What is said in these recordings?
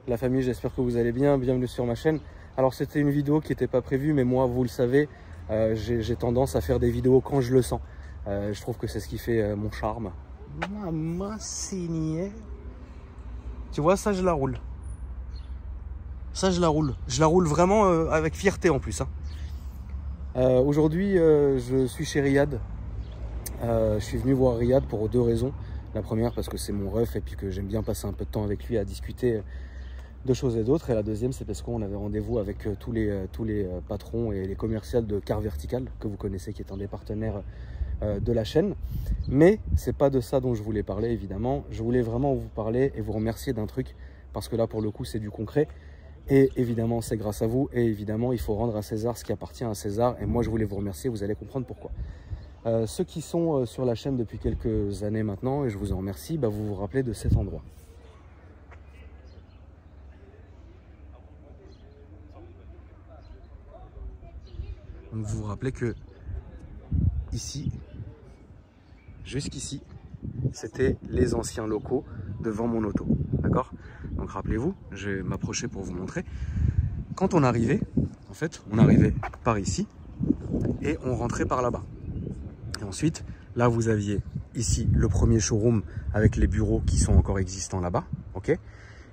La famille, j'espère que vous allez bien. Bienvenue sur ma chaîne. Alors c'était une vidéo qui n'était pas prévue, mais moi, vous le savez, j'ai tendance à faire des vidéos quand je le sens. Je trouve que c'est ce qui fait mon charme. Mamma signé. Tu vois, ça je la roule. Ça je la roule. Je la roule vraiment avec fierté en plus. Hein. Aujourd'hui, je suis chez Riyad. Je suis venu voir Riyad pour deux raisons. La première parce que c'est mon ref et puis que j'aime bien passer un peu de temps avec lui à discuter de choses et d'autres. Et la deuxième, c'est parce qu'on avait rendez-vous avec tous les patrons et les commerciaux de Car Vertical, que vous connaissez, qui est un des partenaires de la chaîne. Mais c'est pas de ça dont je voulais parler, évidemment. Je voulais vraiment vous parler et vous remercier d'un truc, parce que là, pour le coup, c'est du concret. Et évidemment, c'est grâce à vous. Et évidemment, il faut rendre à César ce qui appartient à César. Et moi, je voulais vous remercier. Vous allez comprendre pourquoi. Ceux qui sont sur la chaîne depuis quelques années maintenant, et je vous en remercie, bah, vous vous rappelez de cet endroit. Donc vous vous rappelez que ici, jusqu'ici, c'était les anciens locaux devant mon auto. D'accord? Donc rappelez-vous, je vais m'approcher pour vous montrer. Quand on arrivait, en fait, on arrivait par ici et on rentrait par là-bas. Et ensuite, là, vous aviez ici le premier showroom avec les bureaux qui sont encore existants là-bas. Ok.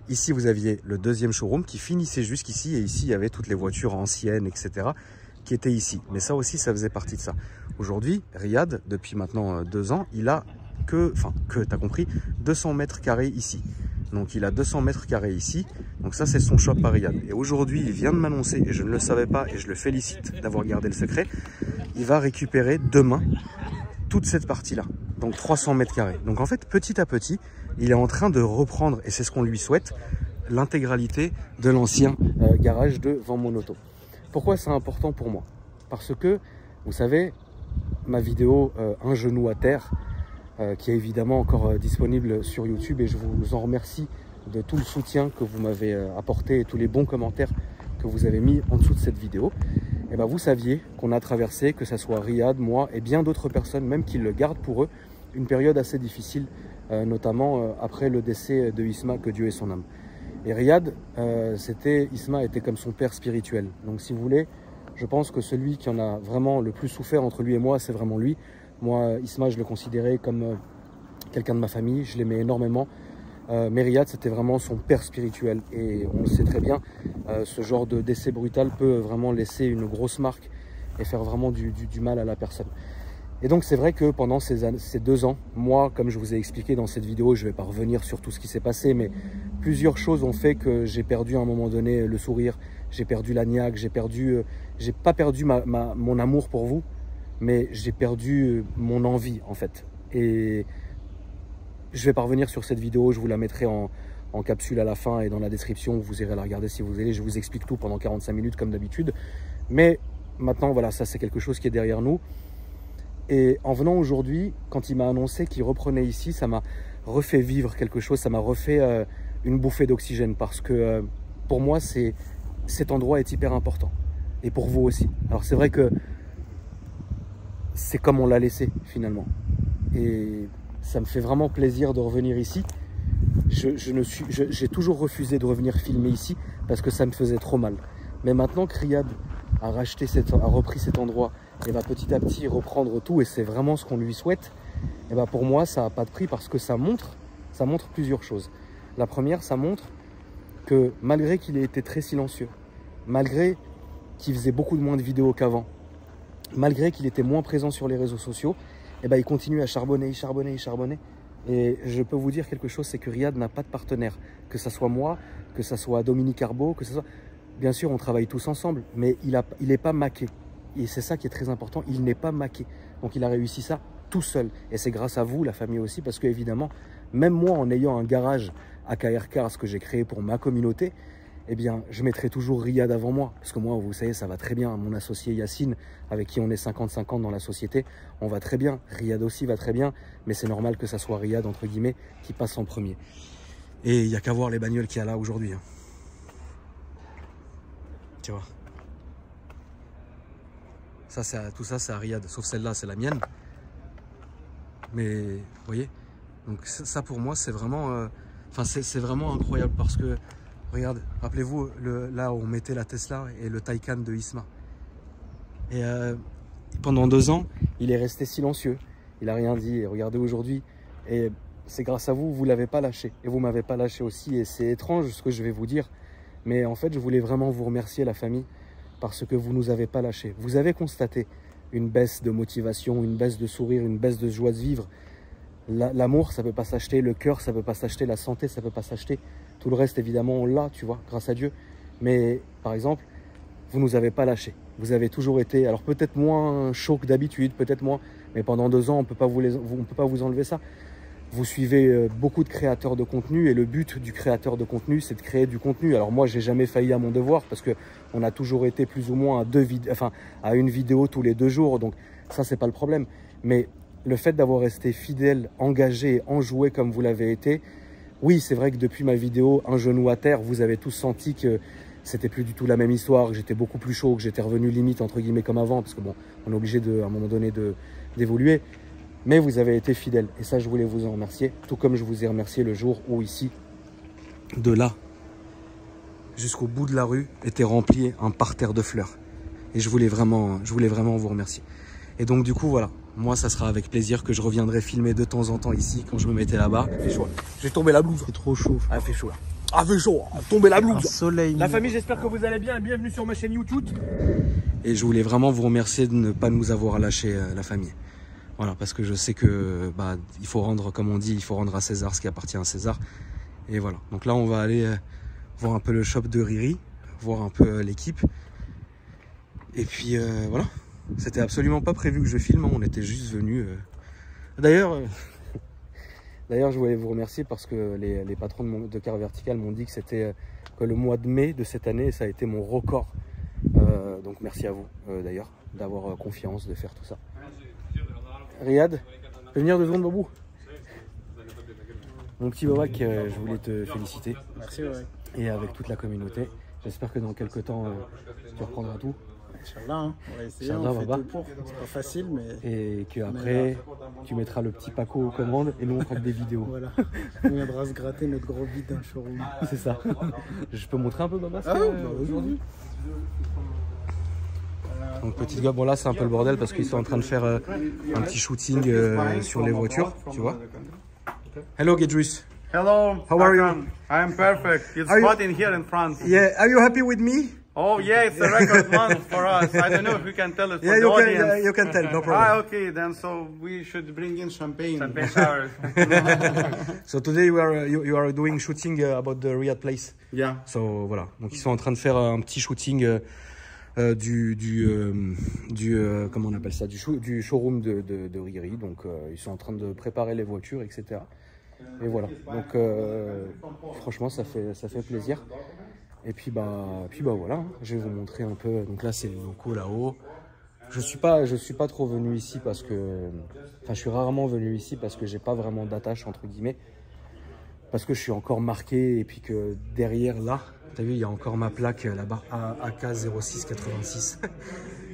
Ici, vous aviez le deuxième showroom qui finissait jusqu'ici. Et ici, il y avait toutes les voitures anciennes, etc. qui étaient ici. Mais ça aussi, ça faisait partie de ça. Aujourd'hui, Riyad, depuis maintenant 2 ans, il a t'as compris, 200 mètres carrés ici. Donc, il a 200 mètres carrés ici. Donc, ça, c'est son shop à Riyad. Et aujourd'hui, il vient de m'annoncer, et je ne le savais pas, et je le félicite d'avoir gardé le secret, il va récupérer demain toute cette partie-là. Donc, 300 mètres carrés. Donc, en fait, petit à petit, il est en train de reprendre, et c'est ce qu'on lui souhaite, l'intégralité de l'ancien garage devant mon auto. Pourquoi c'est important pour moi? Parce que, vous savez, ma vidéo Un genou à terre, qui est évidemment encore disponible sur YouTube, et je vous en remercie de tout le soutien que vous m'avez apporté et tous les bons commentaires que vous avez mis en dessous de cette vidéo. Et ben vous saviez qu'on a traversé, que ce soit Riyad, moi et bien d'autres personnes, même qui le gardent pour eux, une période assez difficile, notamment après le décès de Isma, que Dieu ait son âme. Et Riyad, Isma était comme son père spirituel. Donc si vous voulez, je pense que celui qui en a vraiment le plus souffert entre lui et moi, c'est vraiment lui. Moi, Isma, je le considérais comme quelqu'un de ma famille, je l'aimais énormément. Mais Riyad, c'était vraiment son père spirituel. Et on le sait très bien, ce genre de décès brutal peut vraiment laisser une grosse marque et faire vraiment du mal à la personne. Et donc c'est vrai que pendant ces 2 ans, moi, comme je vous ai expliqué dans cette vidéo, je ne vais pas revenir sur tout ce qui s'est passé, mais plusieurs choses ont fait que j'ai perdu à un moment donné le sourire, j'ai perdu la niaque, j'ai pas perdu mon amour pour vous, mais j'ai perdu mon envie en fait. Et je ne vais pas revenir sur cette vidéo, je vous la mettrai en capsule à la fin et dans la description, vous irez la regarder si vous voulez. Je vous explique tout pendant 45 minutes comme d'habitude. Mais maintenant, voilà, ça c'est quelque chose qui est derrière nous. Et en venant aujourd'hui, quand il m'a annoncé qu'il reprenait ici, ça m'a refait vivre quelque chose, ça m'a refait une bouffée d'oxygène. Parce que pour moi, cet endroit est hyper important. Et pour vous aussi. Alors c'est vrai que c'est comme on l'a laissé finalement. Et ça me fait vraiment plaisir de revenir ici. J'ai toujours refusé de revenir filmer ici parce que ça me faisait trop mal. Mais maintenant que Riyad a repris cet endroit et va petit à petit reprendre tout, et c'est vraiment ce qu'on lui souhaite, et ben pour moi ça n'a pas de prix parce que ça montre plusieurs choses. La première, ça montre que malgré qu'il ait été très silencieux, malgré qu'il faisait beaucoup moins de vidéos qu'avant, malgré qu'il était moins présent sur les réseaux sociaux, et ben il continue à charbonner, charbonner, charbonner. Et je peux vous dire quelque chose, c'est que Riyad n'a pas de partenaire, que ce soit moi, que ce soit Dominique Arbo, que ce soit... Bien sûr, on travaille tous ensemble, mais il n'est pas maqué. Et c'est ça qui est très important, il n'est pas maqué. Donc il a réussi ça tout seul. Et c'est grâce à vous, la famille aussi, parce que évidemment, même moi, en ayant un garage à KR Cars que j'ai créé pour ma communauté, eh bien, je mettrai toujours Riyad avant moi. Parce que moi, vous savez, ça va très bien. Mon associé Yacine, avec qui on est 50-50 dans la société, on va très bien. Riyad aussi va très bien. Mais c'est normal que ça soit Riyad, entre guillemets, qui passe en premier. Et il n'y a qu'à voir les bagnoles qu'il y a là aujourd'hui. Hein. Tu vois. Tout ça, c'est à Riyad. Sauf celle-là, c'est la mienne. Mais, vous voyez, donc ça pour moi, c'est vraiment... c'est vraiment incroyable parce que Regarde, rappelez-vous, là où on mettait la Tesla et le Taycan de Isma. Et pendant 2 ans, il est resté silencieux. Il n'a rien dit. Et regardez aujourd'hui. Et c'est grâce à vous, vous ne l'avez pas lâché. Et vous ne m'avez pas lâché aussi. Et c'est étrange ce que je vais vous dire. Mais en fait, je voulais vraiment vous remercier, la famille, parce que vous ne nous avez pas lâchés. Vous avez constaté une baisse de motivation, une baisse de sourire, une baisse de joie de vivre. L'amour, ça ne peut pas s'acheter. Le cœur, ça ne peut pas s'acheter. La santé, ça ne peut pas s'acheter. Tout le reste, évidemment, on l'a, tu vois, grâce à Dieu. Mais, par exemple, vous ne nous avez pas lâchés. Vous avez toujours été, alors peut-être moins chaud que d'habitude, peut-être moins, mais pendant 2 ans, on ne peut pas vous enlever ça. Vous suivez beaucoup de créateurs de contenu et le but du créateur de contenu, c'est de créer du contenu. Alors moi, j'ai jamais failli à mon devoir parce qu'on a toujours été plus ou moins à une vidéo tous les 2 jours. Donc ça, c'est pas le problème. Mais le fait d'avoir resté fidèle, engagé, enjoué comme vous l'avez été, oui, c'est vrai que depuis ma vidéo « Un genou à terre », vous avez tous senti que c'était plus du tout la même histoire, que j'étais beaucoup plus chaud, que j'étais revenu limite entre guillemets comme avant, parce que bon, on est obligé à un moment donné d'évoluer. Mais vous avez été fidèle et ça, je voulais vous en remercier, tout comme je vous ai remercié le jour où ici, de là jusqu'au bout de la rue, était rempli un parterre de fleurs. Et je voulais vraiment vous remercier. Et donc du coup, voilà, moi, ça sera avec plaisir que je reviendrai filmer de temps en temps ici quand je me mettais là-bas. Il fait chaud. J'ai tombé la blouse. C'est trop chaud. Ah, il fait chaud là. Ah, il fait chaud. Tomber la blouse. Soleil. La famille, j'espère que vous allez bien. Bienvenue sur ma chaîne YouTube. Et je voulais vraiment vous remercier de ne pas nous avoir lâché, la famille. Voilà, parce que je sais que il faut rendre, comme on dit, il faut rendre à César ce qui appartient à César. Et voilà. Donc là, on va aller voir un peu le shop de Riri, voir un peu l'équipe. Et puis voilà. C'était absolument pas prévu que je filme. On était juste venus. D'ailleurs, je voulais vous remercier parce que les patrons de Car Vertical m'ont dit que le mois de mai de cette année, ça a été mon record. Donc merci à vous d'ailleurs d'avoir confiance, de faire tout ça. Riyad, tu peux venir 2 secondes, Babou? Mon petit Babak, je voulais te féliciter. Merci, ouais. Et avec toute la communauté. J'espère que dans quelques temps, tu reprendras tout. Inch'Allah, hein. On va essayer, Inch'Allah, on fait Baba. tout pour. C'est pas facile, mais... Et qu'après, tu mettras le petit Paco aux commandes et nous on fera que des vidéos. Voilà, on viendra se gratter notre gros vide dans le showroom. C'est ça. Je peux montrer un peu, Baba, aujourd'hui. Donc petite gars, bon là c'est un peu le bordel parce qu'ils sont en train de faire un petit shooting sur les voitures, tu vois. Hello Gedrus. Hello. How are you? I'm perfect. It's Are you- hot in here in France. Yeah, are you happy with me? Oh yeah, it's a record month for us. I don't know if we can tell it for Yeah, the audience. you can tell, no Ah, problem. okay, then so we should bring in champagne. Champagne shower. So today you are doing shooting about the Riyadh place. Yeah. So voilà, donc ils sont en train de faire un petit shooting comment on appelle ça, du showroom de Riri. Donc ils sont en train de préparer les voitures, etc. Et voilà. Donc franchement ça fait plaisir. Et puis voilà, je vais vous montrer un peu. Donc là c'est les locaux là-haut. Je suis pas trop venu ici parce que, enfin je suis rarement venu ici parce que j'ai pas vraiment d'attache entre guillemets. Parce que je suis encore marqué et puis que derrière là, t'as vu, il y a encore ma plaque là-bas, AK0686,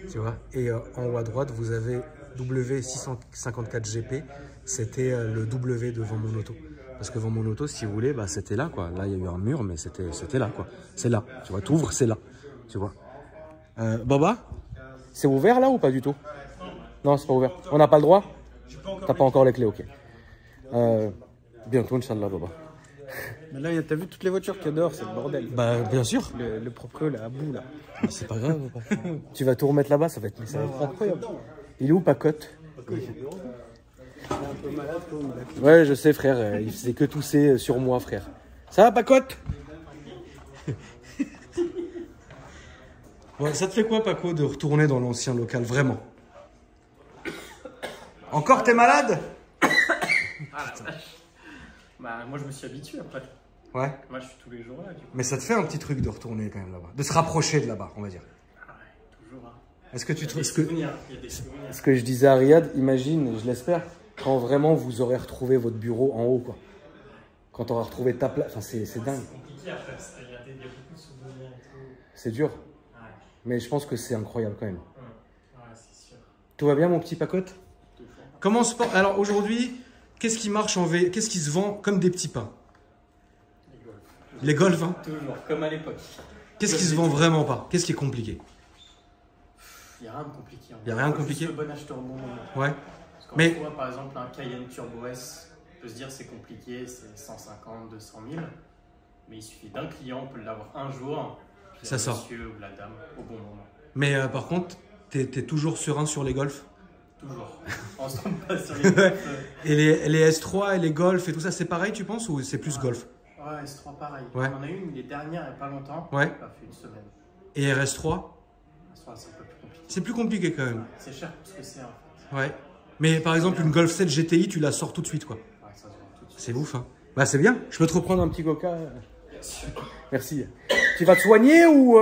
tu vois. Et en haut à droite, vous avez W654GP, c'était le W devant mon auto. Parce que devant mon auto, si vous voulez, c'était là, quoi. Là, il y a eu un mur, mais c'était là, quoi. C'est là, tu vois, t'ouvres, c'est là, tu vois. Baba, c'est ouvert là ou pas du tout? Non, c'est pas ouvert. On n'a pas le droit? T'as pas encore les clés, ok. Bientôt, Inch'Allah, Baba. Mais là, t'as vu toutes les voitures qu'il y a dehors, c'est le bordel. Bah, bien sûr. Le proprio, là, à bout, là. C'est pas grave. Tu vas tout remettre là-bas, ça va être incroyable. Il est où, Pacotte? Ouais, je sais, frère. Il faisait que tousser sur moi, frère. Ça va, Pacotte? Ouais, ça te fait quoi, Paco, de retourner dans l'ancien local, vraiment? Encore, t'es malade? Ah la vache. Bah moi je me suis habitué après. Ouais. Moi je suis tous les jours là du coup. Mais ça te fait un petit truc de retourner quand même là-bas, de se rapprocher de là-bas, on va dire. Ah ouais, toujours. Hein. Est-ce que tu trouves Il y a des souvenirs. ce que je disais à Riyad, imagine, je l'espère, quand vraiment vous aurez retrouvé votre bureau en haut, quoi. Quand tu auras retrouvé ta place, enfin c'est dingue. C'est compliqué après, il y a beaucoup de souvenirs et tout. C'est dur, Ouais. mais je pense que c'est incroyable quand même. Ouais, c'est sûr. Tout va bien, mon petit Pacotte? Comment se porte? Alors aujourd'hui, qu'est-ce qui marche qu'est-ce qui se vend comme des petits pains? Les golfs, hein. Toujours, comme à l'époque. Qu'est-ce qui se vend vraiment pas? Qu'est-ce qui est compliqué? Il n'y a rien de compliqué. Y a rien de compliqué? Le bon acheteur bon moment. Ouais. Parce quand Mais- on voit par exemple un Cayenne Turbo S, on peut se dire c'est compliqué, c'est 150, 200 000. Mais il suffit d'un client, on peut l'avoir un jour. Puis Ça le sort. monsieur ou la dame au bon moment. Mais par contre, t'es toujours serein sur les golfs? Toujours. On se trompe pas sur les golfs. Et les S3 et les golfs et tout ça, c'est pareil, tu penses, ou c'est plus golf? Ouais, S3 pareil. Ouais. On en a une les dernières il n'y a pas longtemps. Ouais. Ça fait une semaine. Et RS3? S3 c'est un peu plus compliqué. C'est plus compliqué quand même. C'est cher pour ce que c'est en fait. Ouais. Mais par exemple, une Golf 7 GTI, tu la sors tout de suite, quoi. Ouais, ça se voit tout de suite. C'est ouf, hein. Bah, c'est bien. Je peux te reprendre un petit coca. Bien sûr. Merci. Tu vas te soigner ou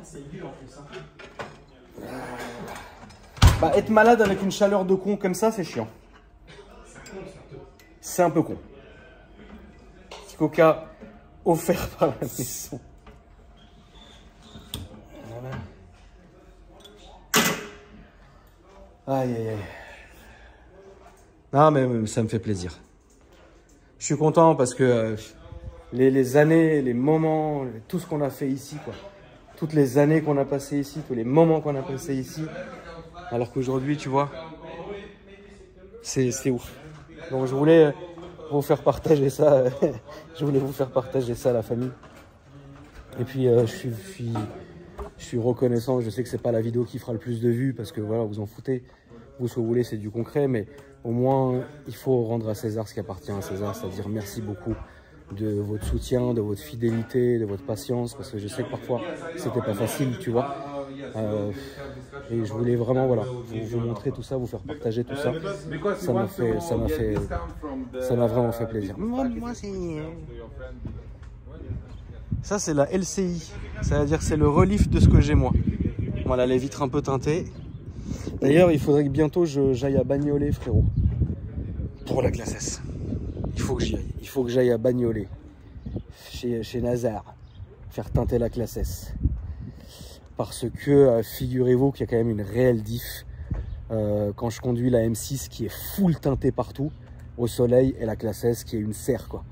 C'est aigu en plus. Hein. Bah, être malade avec une chaleur de con comme ça, c'est chiant. C'est un peu con. Petit coca offert par la maison. Voilà. Aïe, aïe, aïe. Non, mais ça me fait plaisir. Je suis content parce que les années, les moments, tout ce qu'on a fait ici, quoi. Toutes les années qu'on a passées ici, tous les moments qu'on a passés ici. Alors qu'aujourd'hui, tu vois, c'est ouf. Donc je voulais vous faire partager ça. Je voulais vous faire partager ça à la famille. Et puis je suis reconnaissant. Je sais que c'est pas la vidéo qui fera le plus de vues parce que voilà, vous en foutez. Vous, ce que vous voulez, c'est du concret, mais au moins il faut rendre à César ce qui appartient à César, c'est-à-dire merci beaucoup de votre soutien, de votre fidélité, de votre patience, parce que je sais que parfois c'était pas facile, tu vois. Et je voulais vraiment, voilà, vous montrer tout ça, vous faire partager tout ça. Ça m'a vraiment fait plaisir. Moi, c'est... Ça, c'est la LCI. C'est-à-dire c'est le relief de ce que j'ai moi. Voilà, les vitres un peu teintées. D'ailleurs, il faudrait que bientôt j'aille à Bagnolet, frérot. Pour la classe S. Il faut que j'y aille. Il faut que j'aille à Bagnolet. Chez Nazar. Faire teinter la classe S. Parce que figurez-vous qu'il y a quand même une réelle diff quand je conduis la M6 qui est full teintée partout au soleil et la classe S qui est une serre, quoi.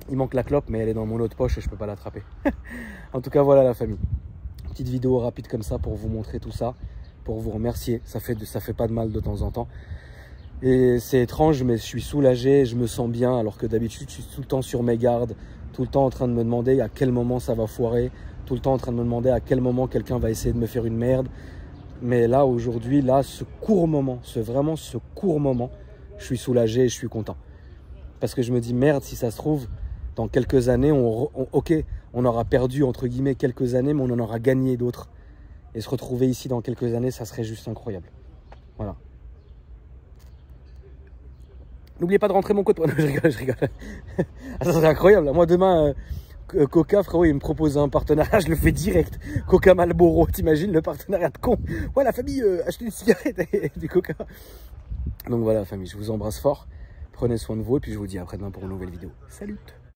Il manque la clope mais elle est dans mon autre poche et je peux pas l'attraper. En tout cas voilà la famille. Petite vidéo rapide comme ça pour vous montrer tout ça, pour vous remercier. Ça fait pas de mal de temps en temps. Et c'est étrange mais je suis soulagé, je me sens bien alors que d'habitude je suis tout le temps sur mes gardes. Tout le temps en train de me demander à quel moment ça va foirer, tout le temps en train de me demander à quel moment quelqu'un va essayer de me faire une merde. Mais là, aujourd'hui, là, ce court moment, vraiment ce court moment, je suis soulagé et je suis content. Parce que je me dis, merde, si ça se trouve, dans quelques années, ok, on aura perdu, entre guillemets, quelques années, mais on en aura gagné d'autres. Et se retrouver ici dans quelques années, ça serait juste incroyable. Voilà. N'oubliez pas de rentrer mon code. Non, je rigole. Ah, ça serait incroyable. Moi, demain, Coca, frérot, il me propose un partenariat. Je le fais direct. Coca Malboro. T'imagines le partenariat de con? Ouais, la famille, achetez des cigarettes et du Coca. Donc voilà, famille, je vous embrasse fort. Prenez soin de vous et puis je vous dis après demain pour une nouvelle vidéo. Salut!